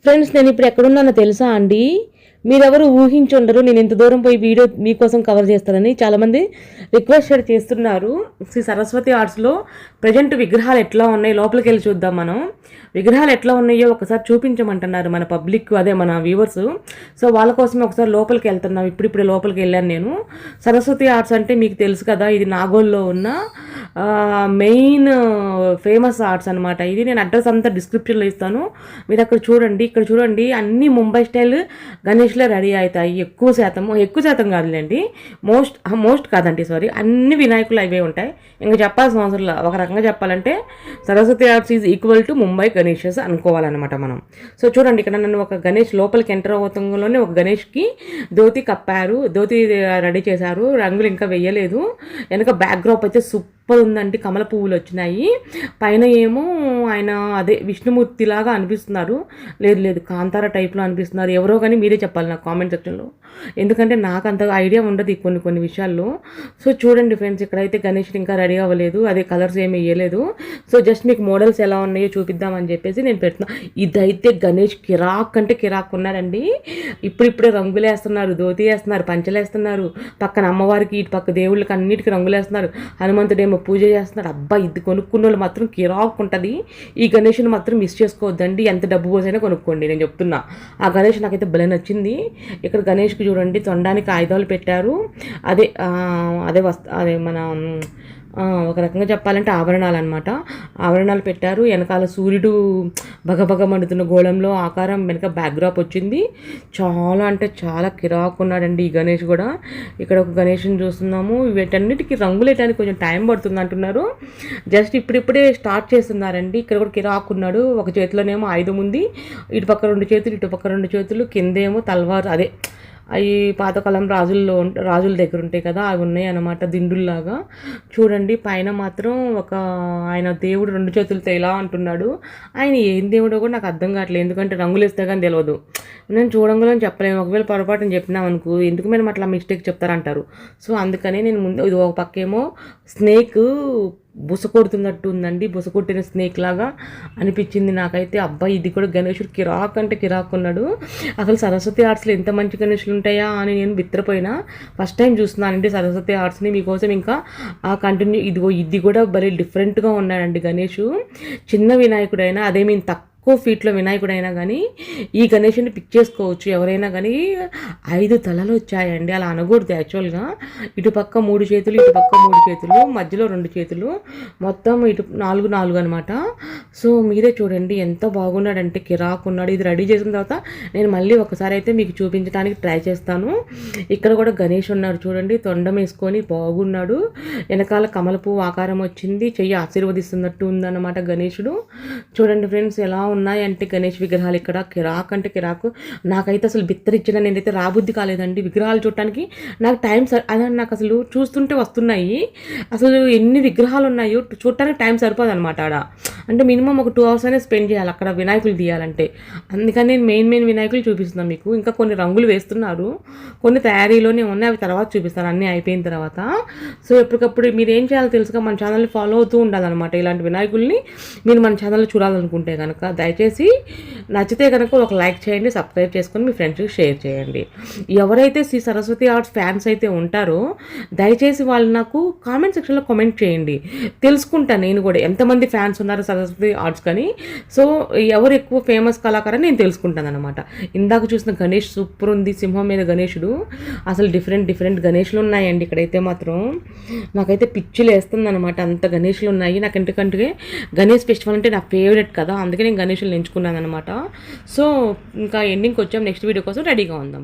Friends, నేను ఇప్పుడు ఎక్కడున్నానో తెలుసా అండి? మీరెవరు ఊహించుండరు నేను ఇంత దూరం పోయి వీడియో మీకోసం కవర్ చేస్తానని. చాలామంది రిక్వెస్ట్ చేస్తున్నారు. శ్రీ సరస్వతి ఆర్ట్స్లో ప్రజెంట్ విగ్రహాలు ఎట్లా ఉన్నాయి, లోపలికి వెళ్ళి చూద్దాం. మనం విగ్రహాలు ఎట్లా ఉన్నాయో ఒకసారి చూపించమంటున్నారు మన పబ్లిక్, అదే మన వ్యూవర్స్. సో వాళ్ళ కోసమే ఒకసారి లోపలికి వెళ్తున్నాం. ఇప్పుడిప్పుడే లోపలికి వెళ్ళాను నేను. సరస్వతి ఆర్ట్స్ అంటే మీకు తెలుసు కదా, ఇది నాగోల్లో ఉన్న మెయిన్ ఫేమస్ ఆర్ట్స్ అనమాట. ఇది నేను అడ్రస్ అంతా డిస్క్రిప్షన్లో ఇస్తాను, మీరు అక్కడ చూడండి. ఇక్కడ చూడండి, అన్ని ముంబై స్టైల్ గణేష్లో రెడీ అవుతాయి. ఎక్కువ శాతం కాదులేండి, మోస్ట్ కాదండి, సారీ, అన్ని వినాయకులు అవే ఉంటాయి. ఇంకా చెప్పాల్సిన అవసరం లేదు. ఒక రకంగా చెప్పాలంటే Saraswati arts is equal to Mumbai గణేషెస్ అనుకోవాలన్నమాట మనం. సో చూడండి, ఇక్కడ నన్ను ఒక గణేష్ లోపలికి ఎంటర్ అవుతంలోనే ఒక గణేష్కి ధోతి కప్పారు, ధోతి రెడీ చేశారు. రంగులు ఇంకా వెయ్యలేదు. వెనక బ్యాక్డ్రాప్ అయితే సూపర్ ఉందండి. కమల పువ్వులు వచ్చినాయి. పైన ఏమో ఆయన అదే విష్ణుమూర్తి లాగా అనిపిస్తున్నారు. లేదు కాంతార టైప్లో అనిపిస్తున్నారు. ఎవరో కానీ మీరే చెప్పాలి నాకు కామెంట్ సెక్షన్లో, ఎందుకంటే నాకు అంత ఐడియా ఉండదు కొన్ని విషయాల్లో. సో చూడండి ఫ్రెండ్స్, ఇక్కడైతే గణేష్ ఇంకా రెడీ అవ్వలేదు, అదే కలర్స్ ఏమి వేయలేదు. సో జస్ట్ మీకు మోడల్స్ ఎలా ఉన్నాయో చూపిద్దామని చెప్పేసి నేను పెడుతున్నా. ఇదైతే గణేష్ కిరాక్ అంటే కిరాక్ ఉన్నారండి. ఇప్పుడిప్పుడే రంగులు వేస్తున్నారు, ధోతి వేస్తున్నారు, పంచలు వేస్తున్నారు. పక్కన అమ్మవారికి, ఇటు పక్క దేవుళ్ళకి అన్నిటికీ రంగులు వేస్తున్నారు. హనుమంతుడేమో పూజ చేస్తున్నారు. అబ్బా, ఇది కొనుక్కున్న వాళ్ళు మాత్రం కిరాక్ ఉంటుంది. ఈ గణేష్ని మాత్రం మిస్ చేసుకోవద్దండి. ఎంత డబ్బు పోసైనా కొనుక్కోండి, నేను చెప్తున్నా. ఆ గణేష్ నాకైతే భలే నచ్చింది. ఇక్కడ గణేష్కి చూడండి తొండానికి ఆయుధాలు పెట్టారు. అదే మన ఒక రకంగా చెప్పాలంటే ఆభరణాలు అనమాట. ఆభరణాలు పెట్టారు. వెనకాల సూర్యుడు భగభగ మండుతున్న గోళంలో ఆకారం వెనక బ్యాక్డ్రాప్ వచ్చింది. చాలా అంటే చాలా కిరాకు ఉన్నాడండి ఈ గణేష్ కూడా. ఇక్కడ ఒక గణేష్ని చూస్తున్నాము. వీటన్నిటికీ రంగులు వేయడానికి కొంచెం టైం పడుతుంది అంటున్నారు. జస్ట్ ఇప్పుడిప్పుడే స్టార్ట్ చేస్తున్నారండి. ఇక్కడ కూడా కిరాకు ఉన్నాడు. ఒక చేతిలోనేమో ఆయుధం ఉంది, ఇటు పక్క 2 చేతులు, ఇటు పక్క 2 చేతులు, కిందేమో తల్వార్, అదే అవి పాతకాలం రాజుల దగ్గర ఉంటాయి కదా, అవి ఉన్నాయి అన్నమాట, దిండుల్లాగా. చూడండి పైన మాత్రం ఆయన దేవుడు 2 చేతులతో ఇలా అంటున్నాడు. ఆయన ఏం దేవుడో కూడా నాకు అర్థం కావట్లేదు, ఎందుకంటే రంగులు వేస్తే కానీ తెలియదు. నేను చూడంగానే చెప్పలేము. ఒకవేళ పొరపాటున చెప్పినాం అనుకో, ఎందుకు మేము అట్లా మిస్టేక్ చెప్తారంటారు. సో అందుకనే నేను ముందు ఇది ఒక పక్కేమో స్నేక్ బుస కొడుతున్నట్టు ఉందండి. బుస కొట్టిన స్నేక్ లాగా అనిపించింది నాకైతే. అబ్బాయి ఇది కూడా గణేశుడు కిరాక్ అంటే కిరాక్ ఉన్నాడు. అసలు సరస్వతి ఆర్ట్స్లో ఎంత మంచి గణేశులు ఉంటాయా అని నేను బిత్రపోయినా. ఫస్ట్ టైం చూస్తున్నానండి సరస్వతి ఆర్ట్స్ని. మీకోసం ఇంకా కంటిన్యూ ఇది కూడా భలే డిఫరెంట్గా ఉన్నాడండి గణేషు. చిన్న వినాయకుడైనా, అదే మేము తక్కువ ఫీట్లో వినాయకుడు అయినా కానీ ఈ గణేషుని పిక్ చేసుకోవచ్చు ఎవరైనా కానీ. 5 తలలు వచ్చాయండి, అలా అనకూడదు యాక్చువల్గా. ఇటుపక్క 3 చేతులు, ఇటుపక్క 3 చేతులు, మధ్యలో 2 చేతులు, మొత్తం ఇటు 4 అనమాట. సో మీరే చూడండి ఎంత బాగున్నాడంటే కిరాక్ ఉన్నాడు. ఇది రెడీ చేసిన తర్వాత నేను మళ్ళీ ఒకసారి అయితే మీకు చూపించడానికి ట్రై చేస్తాను. ఇక్కడ కూడా గణేష్ ఉన్నాడు చూడండి, తొండం వేసుకొని బాగున్నాడు. వెనకాల కమల పువ్వు ఆకారం వచ్చింది, చెయ్యి ఆశీర్వదిస్తున్నట్టు ఉందన్నమాట గణేశుడు. చూడండి ఫ్రెండ్స్ ఎలా ఉన్నాయంటే గణేష్ విగ్రహాలు ఇక్కడ కిరాక్ అంటే కిరాకు. నాకైతే అసలు బిత్తరిచ్చిన నేనైతే రాబుద్ధి కాలేదండి విగ్రహాలు చూడటానికి. నాకు అదే నాకు అసలు చూస్తుంటే వస్తున్నాయి. అసలు ఎన్ని విగ్రహాలు ఉన్నాయో చూడటానికి టైం సరిపోదు అనమాట. ఆడ అంటే మినిమం ఒక 2 hours అయినా స్పెండ్ చేయాలి అక్కడ వినాయకులు తీయాలంటే. అందుకని నేను మెయిన్ వినాయకులు చూపిస్తున్నాను మీకు. ఇంకా కొన్ని రంగులు వేస్తున్నారు, కొన్ని తయారీలోనే ఉన్నాయి, అవి తర్వాత చూపిస్తాను అన్నీ అయిపోయిన తర్వాత. సో ఎప్పటికప్పుడు మీరు ఏం చేయాలో తెలుసుగా మన ఛానల్ని ఫాలో అవుతూ ఉండాలన్నమాట. ఇలాంటి వినాయకుల్ని మీరు మన ఛానల్లో చూడాలనుకుంటే కనుక దయచేసి నచ్చితే కనుక ఒక లైక్ చేయండి, సబ్స్క్రైబ్ చేసుకొని మీ ఫ్రెండ్స్కి షేర్ చేయండి. ఎవరైతే శ్రీ సరస్వతి ఆర్ట్స్ ఫ్యాన్స్ అయితే ఉంటారో దయచేసి వాళ్ళు నాకు కామెంట్ సెక్షన్లో కామెంట్ చేయండి, తెలుసుకుంటాను నేను కూడా ఎంతమంది ఫ్యాన్స్ ఉన్నారు సరస్వతి ఆర్ట్స్ కానీ. సో ఎవరు ఎక్కువ ఫేమస్ కళాకారని నేను తెలుసుకుంటాను అనమాట. ఇందాక చూసిన గణేష్ సూపర్ ఉంది, సింహం మీద గణేశుడు. అసలు డిఫరెంట్ గణేష్లు ఉన్నాయండి ఇక్కడైతే మాత్రం. నాకైతే పిచ్చిలు వేస్తుంది అనమాట, అంత గణేష్లు ఉన్నాయి. నాకు ఎందుకంటే గణేష్ ఫెస్టివల్ అంటే నా ఫేవరెట్ కదా, అందుకే నేను గణేషులు ఎంచుకున్నాను అనమాట. సో ఇంకా ఎండింగ్కి వచ్చాం, నెక్స్ట్ వీడియో కోసం రెడీగా ఉందాం.